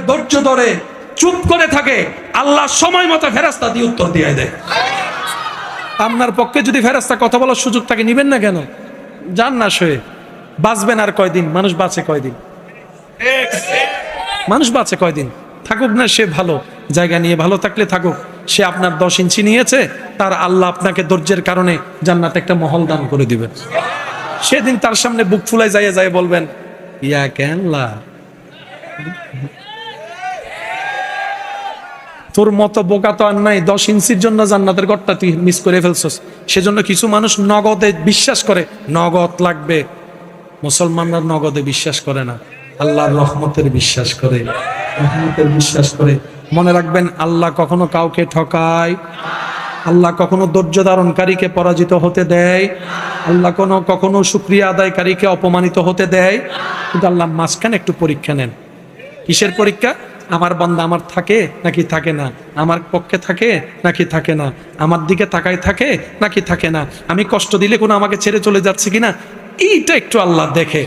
ধৈর্য ধরে চুপ করে থাকে, আল্লাহ সময় মতো ফেরেশতা দিয়ে উত্তর দিয়ে দেয়। আপনার পক্ষে যদি ফেরেশতা কথা বলার সুযোগ থাকে, নিবেন না কেন? যান না, শুয়ে বাঁচবেন আর কয়দিন? মানুষ বাঁচে কয়দিন? মানুষ বাঁচে কয়দিন? থাকুক না সে ভালো জায়গা নিয়ে, ভালো থাকলে থাকুক। সে আপনার 10 ইঞ্চি নিয়েছে, তার আল্লাহ আপনাকে ধৈর্যের কারণে জান্নাতে একটা মহল দান করে দিবেন। সেদিন তার সামনে বুক ফুলাই যায় বলবেন, ইয়া কেনলা, তোর মতো বোকা তো আর নাই, 10 ইঞ্চির জন্য জান্নাতের ঘরটা তুই মিস করে ফেলছস। সেজন্য কিছু মানুষ নগদে বিশ্বাস করে, নগদ লাগবে। মুসলমানরা নগদে বিশ্বাস করে না, আল্লাহর রহমতের বিশ্বাস করে, রহমতের বিশ্বাস করে। মনে রাখবেন, আল্লাহ কখনো কাউকে ঠকায়, আল্লাহ কখনো ধৈর্য ধারণকারীকে পরাজিত হতে দেয়, আল্লাহ কখনো শুকরিয়া আদায়কারীকে অপমানিত হতে দেয়। কিন্তু আল্লাহ মাঝখানে একটু পরীক্ষা নেন। কিসের পরীক্ষা? আমার বান্দা আমার থাকে নাকি থাকে না, আমার পক্ষে থাকে নাকি থাকে না, আমার দিকে তাকায় থাকে নাকি থাকে না, আমি কষ্ট দিলে কোনো আমাকে ছেড়ে চলে যাচ্ছে কিনা, এইটা একটু আল্লাহ দেখে।